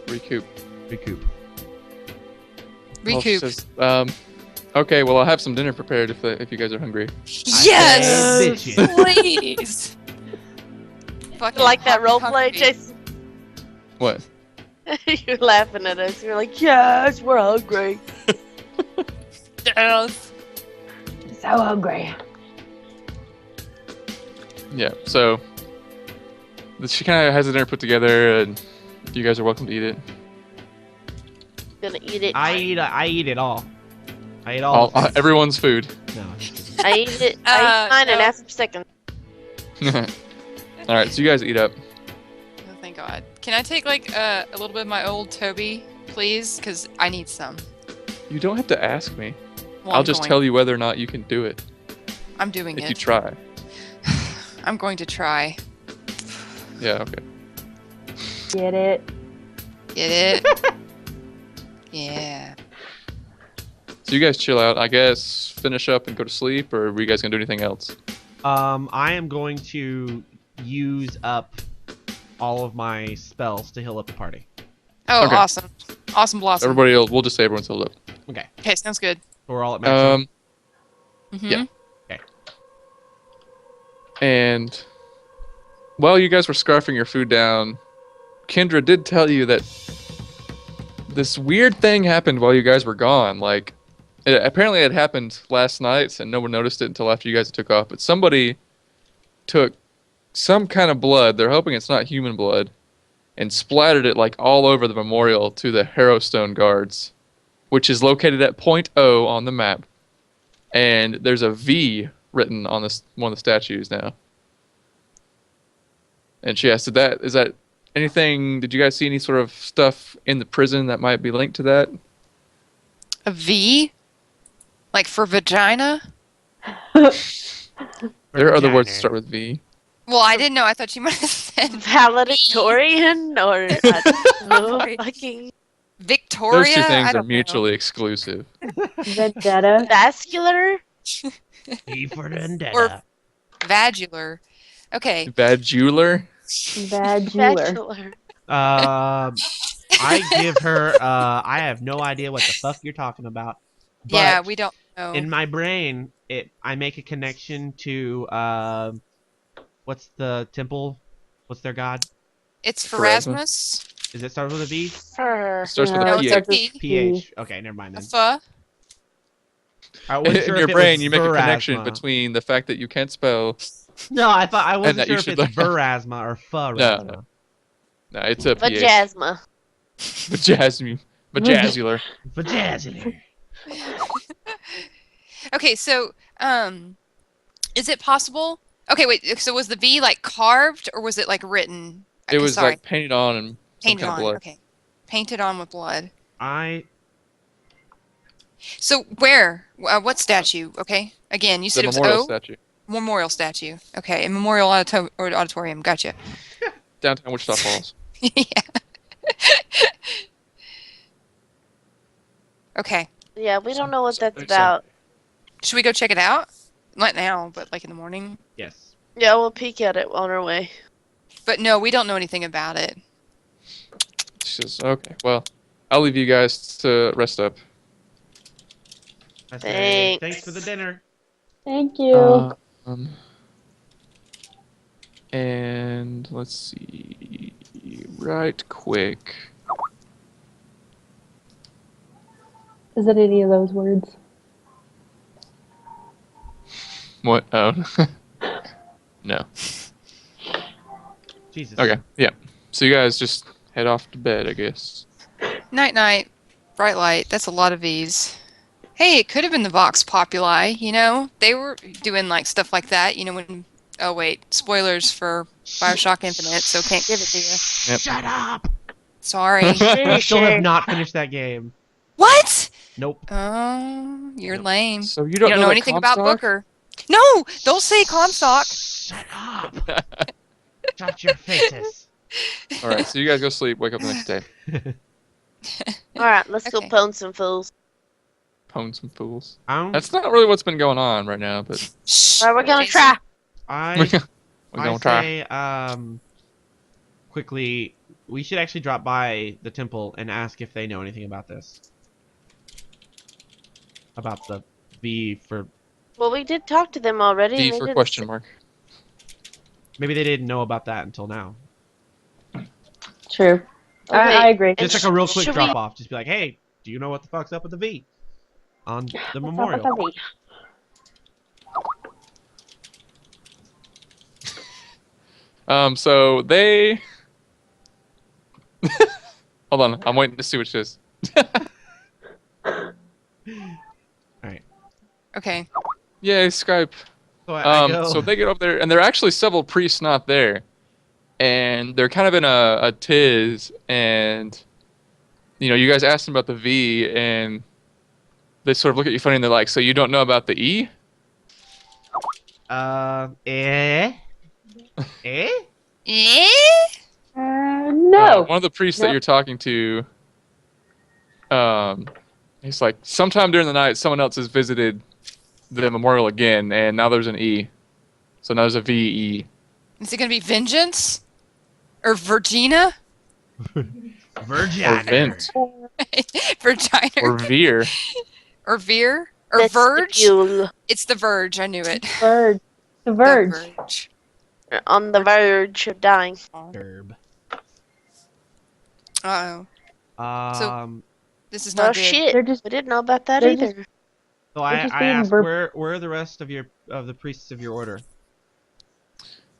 Recoup. recoup. Well, she Recoup. says, okay, well, I'll have some dinner prepared if you guys are hungry. Yes, say bitches. please. Fucking Like that hungry, role play, hungry. Jason? What? You're laughing at us. You're like, yes, we're hungry. Yes. So hungry. Yeah, so she kind of has the dinner put together, and you guys are welcome to eat it. Gonna eat it. I eat it all. I eat all. All, everyone's food. No. I eat it. I eat mine and no. ask for second. All right, so you guys eat up. Oh, thank God. Can I take like a little bit of my old Toby, please? Because I need some. You don't have to ask me. Well, I'll I'm just going. tell you whether or not you can do it I'm doing if it. you try. I'm going to try. Yeah, okay. Get it? Get it? Yeah. So you guys chill out, I guess, finish up and go to sleep, or are you guys gonna do anything else? I am going to use up all of my spells to heal up the party. Oh, Okay. awesome. Awesome blossom. We'll just say everyone's held up. Okay. Okay, sounds good. So we're all at max. Mm-hmm. Yeah. And while you guys were scarfing your food down, Kendra did tell you that this weird thing happened while you guys were gone. Like, apparently it happened last night, and no one noticed it until after you guys took off. But somebody took some kind of blood, they're hoping it's not human blood, and splattered it like all over the memorial to the Harrowstone Guards, which is located at Point O on the map. And there's a V written on this one of the statues now. And she asked, is that anything, did you guys see any sort of stuff in the prison that might be linked to that? A V? Like for vagina? There are other words that start with V. Well, I didn't know. I thought you might have said Valedictorian or I don't know, fucking Victoria. Those two I things are don't know. mutually exclusive. Vendetta. vascular. V for vendetta. Or vagular. Okay. Vadular? Vadular. I give her. I have no idea what the fuck you're talking about. But Yeah, we don't know. in my brain, I make a connection to what's the temple? What's their god? It's Pharasma. Pharasmus. Is it started with a V? Starts with No, a it's PH. a P. PH. Okay, never mind A then. pho. I wasn't sure In if your it brain, was you make a connection Pharasma. between the fact that you can't spell. No, I thought I wasn't that you sure if should it's learn. Pharasma or Pharasma. No. No, it's a PH. Vajasma. Vajazular. Vajazzler. Okay, so is it possible? Okay, wait. So was the V like carved or was it like written? It was Sorry. like painted on and some Painted kind on. of blood. Okay, painted on with blood. So where? What statue? Okay, again, you The said it was memorial O. statue. Memorial statue. Okay, a memorial auditorium. Gotcha. Downtown Wichita Falls. Yeah. Okay. Yeah, we don't know what that's So- about. Should we go check it out? Not now, but like in the morning. Yes. Yeah, we'll peek at it on our way. But no, we don't know anything about it. She says, okay, well, I'll leave you guys to rest up. I say, thanks Thanks. for the dinner. Thank you. And let's see, right quick. Is it any of those words? What? Oh, no. Jesus. Okay, yeah. So you guys just head off to bed, I guess. Night night. Bright light. That's a lot of V's. Hey, it could have been the Vox Populi, you know? They were doing like stuff like that, you know, when oh wait, spoilers for BioShock Infinite, so can't give it to you. Yep. Shut up! Sorry. I still have not finished that game. What? Nope. Oh, you're Yep. lame. So you You don't don't know the anything about Comstock? Booker. No! Don't say Comstock. Shut up! Shut your faces. All right, so you guys go sleep. Wake up the next day. Alright, let's Okay. go pwn some fools. Pwn some fools. I'm, That's not really what's been going on right now, but Shh. Alright, we're gonna Jason. try. we're I gonna try. say, quickly, we should actually drop by the temple and ask if they know anything about this. About the V for... Well, we did talk to them already. D and they for didn't question mark. Maybe they didn't know about that until now. True. Okay. I agree. And Just like a real quick should we- drop off. Just be like, hey, do you know what the fuck's up with the V? On the What's up memorial. with the V? So they. Hold on, I'm waiting to see what it is. Okay. Yay, Skype. So I go... So they get up there, and there are actually several priests not there, and they're kind of in a tiz, and you know, you guys asked them about the V, and they sort of look at you funny, and they're like, "So you don't know about the E?" Eh? Eh? No. One of the priests that Nope. you're talking to, he's like, sometime during the night, someone else has visited the memorial again, and now there's an E. So now there's a V-E. Is it gonna be Vengeance? Or Virginia? Or Virgin. Vent. Virgina? Or Veer. Or Veer? Or That's the Verge? fuel. It's the Verge, I knew it. Verge. The Verge. The Verge. We're on the verge of dying. Herb. Uh-oh. This is Oh not good. shit! They're just We didn't know about that they're either. just- So They're just I being asked, verb- where are the rest of the priests of your order?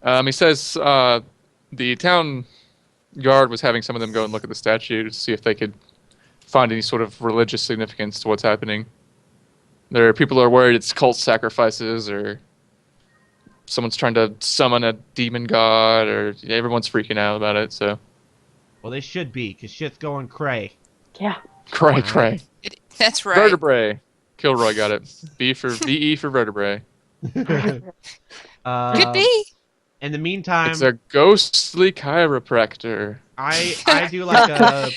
He says the town guard was having some of them go and look at the statue to see if they could find any sort of religious significance to what's happening. There are people who are worried it's cult sacrifices or someone's trying to summon a demon god, or everyone's freaking out about it. So, Well, they should be, because shit's going cray. Yeah. cray. That's right. Vertebrae. Kilroy got it. VE for vertebrae. Could be. In the meantime, It's a ghostly chiropractor. I do like a,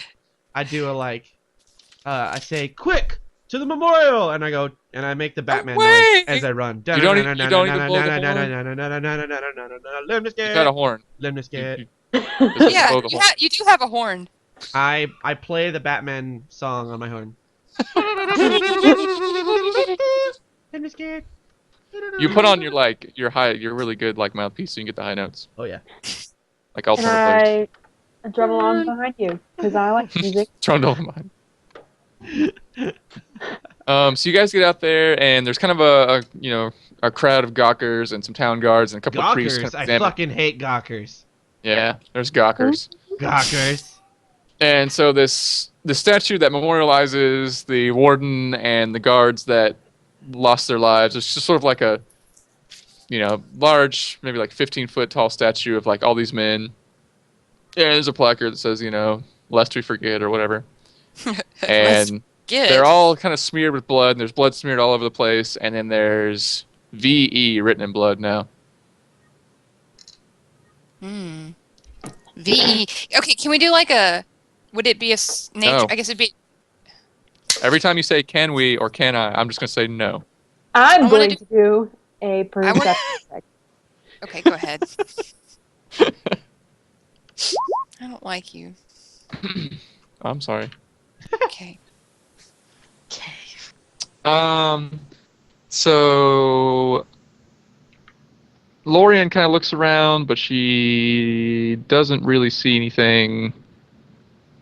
I say, quick, to the memorial, and I go, and I make the Batman Away! noise as I run. You don't even blow the horn? Lemnisket. You got a horn. Lemnisket. Just Yeah, blow the horn. you do have a horn. I play the Batman song on my horn. Lemnisket. You put on your really good mouthpiece so you can get the high notes. Oh yeah. Like And alternate players. I drum along behind you because I like music. Trundle mine. So you guys get out there, and there's kind of a crowd of gawkers and some town guards and a couple of priests. Gawkers. Kind of I fucking hate gawkers. Yeah, there's gawkers. Gawkers. And so the statue that memorializes the warden and the guards that lost their lives, it's just sort of like a, large, maybe like 15-foot tall statue of like all these men. Yeah, there's a placard that says, lest we forget or whatever. And they're all kind of smeared with blood, and there's blood smeared all over the place, and then there's VE written in blood now. VE. Okay, can we do would it be a nature? No. I guess it'd be. Every time you say can we or can I, I'm just going to say no. I'm wanna going to do a perception check. Okay, go ahead. I don't like you. I'm sorry. Okay. So Lorian kind of looks around, but she doesn't really see anything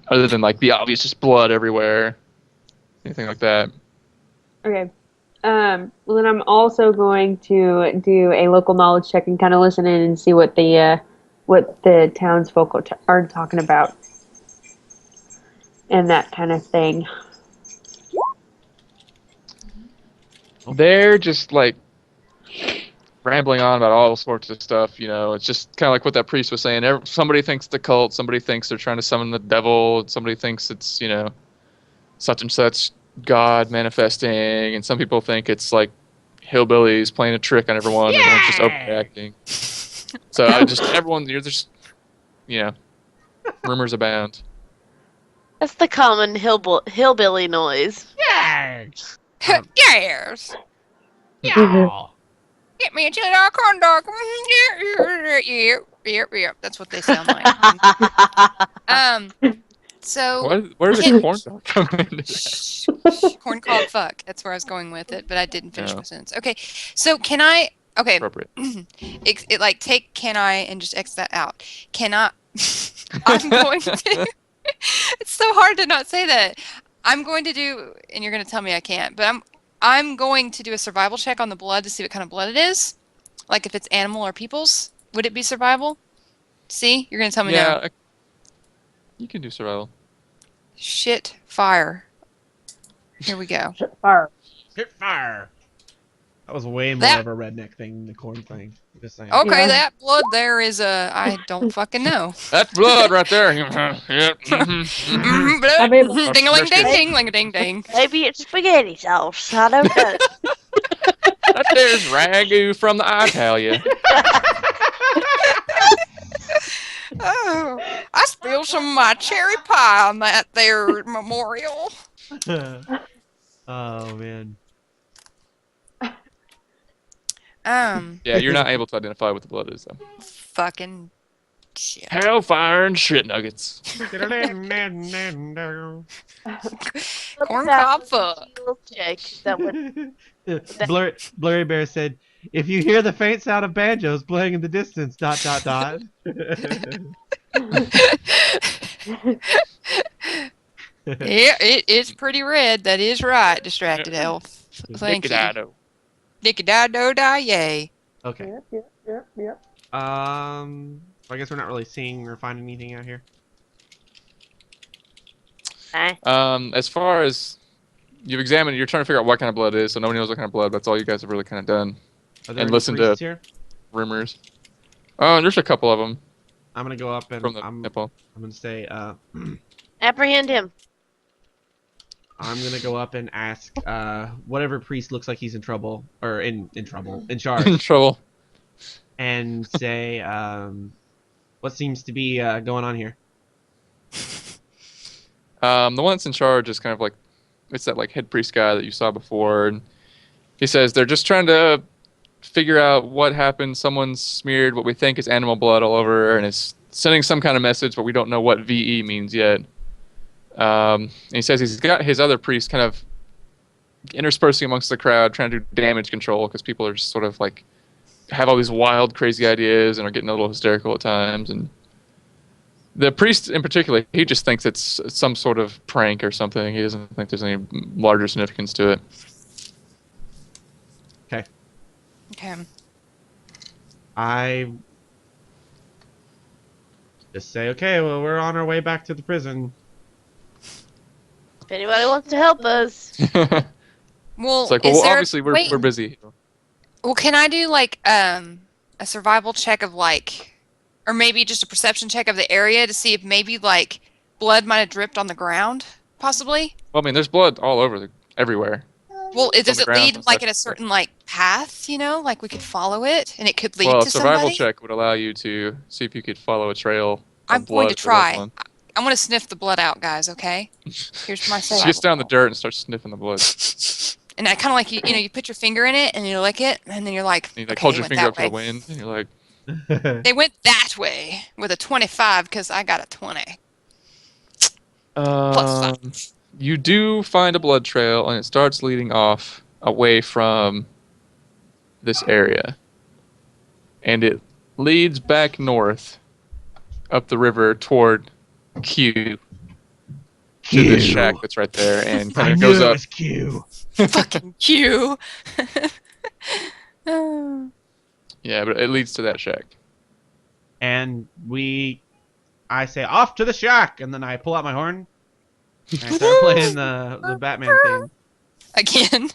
other than like the obvious just blood everywhere. Anything like that. Okay. Well, then I'm also going to do a local knowledge check and kind of listen in and see what the townsfolk are talking about and that kind of thing. They're just like rambling on about all sorts of stuff, It's just kind of like what that priest was saying. Somebody thinks the cult, somebody thinks they're trying to summon the devil, somebody thinks it's, such and such God manifesting, and some people think it's like hillbillies playing a trick on everyone, and everyone's just overreacting. So you're just, rumors abound. That's the common hillbilly noise. Yes. Yes. Yeah. Get me a chili dog, corn dog. Yep. That's what they sound like. So Where's the corn dog coming into that? corn called fuck. That's where I was going with it, but I didn't finish my sentence. Okay, so can I? Okay, Appropriate. Take can I and just X that out. Can I? I'm going to. It's so hard to not say that. I'm going to do, and you're going to tell me I can't, but I'm going to do a survival check on the blood to see what kind of blood it is. Like if it's animal or people's, would it be survival? See, you're going to tell me no. Yeah, you can do survival. Shit, fire. Here we go. Fire. Hit fire. That was way more of a redneck thing than the corn thing. Just saying. Okay, Yeah. that blood there is I don't fucking know. That's blood right there. Yep. I mean- Ding a ling ding ding ling a ding ding. Maybe it's spaghetti sauce. I don't know. That there's ragu from the Italia. Oh, I spilled some of my cherry pie on that there memorial. Oh man. Yeah, you're not able to identify what the blood is, though. Fucking shit. Hellfire and shit nuggets. Corn cob fuck. Check. That would. Blurry Bear said, "If you hear the faint sound of banjos playing in the distance, ... Yeah, it's pretty red. That is right, distracted elf. Thank you. Nicky-dido. Nicky-dido die, yay. Okay. Yep. I guess we're not really seeing or finding anything out here. As far as you've examined, you're trying to figure out what kind of blood it is, so nobody knows what kind of blood. That's all you guys have really kind of done. Are there And any listen priests to here? rumors. Oh, there's a couple of them I'm gonna go up and from the I'm temple. gonna say Apprehend him. I'm gonna go up and ask whatever priest looks like he's in trouble or in trouble in charge In trouble. and say what seems to be going on here. The one that's in charge is kind of like, it's that like head priest guy that you saw before, and he says they're just trying to figure out what happened. Someone smeared what we think is animal blood all over, and is sending some kind of message, but we don't know what VE means yet. And he says he's got his other priests kind of interspersing amongst the crowd, trying to do damage control because people are just sort of like have all these wild, crazy ideas and are getting a little hysterical at times. And the priest in particular, he just thinks it's some sort of prank or something. He doesn't think there's any larger significance to it. Okay. I just say, okay, well, we're on our way back to the prison. If anybody wants to help us. It's Well, like, is well, there, obviously we're busy. Well, can I do like a survival check of like, or maybe just a perception check of the area to see if maybe like blood might have dripped on the ground, possibly? Well, I mean, there's blood all over, everywhere. Well, does the it ground lead and like stuff. in a certain like path? You know, like we could follow it, and it could lead Well, a to survival somebody. check would allow you to see if you could follow a trail of I'm blood going to for loved try. one. I'm going to sniff the blood out, guys. Okay. Here's my She survival. gets down in the dirt and starts sniffing the blood. And I kind of like you know, you put your finger in it and you lick it, and then you're like, And you like okay, hold they your went finger that up to way. the wind, and you're like, They went that way with a 25 because I got a 20. Plus you do find a blood trail, and it starts leading off away from this area. And it leads back north up the river toward Q to this shack that's right there, and kind of goes up. Q. fucking Q. Yeah, but it leads to that shack. And I say, off to the shack, and then I pull out my horn and I start playing the Batman theme. Again.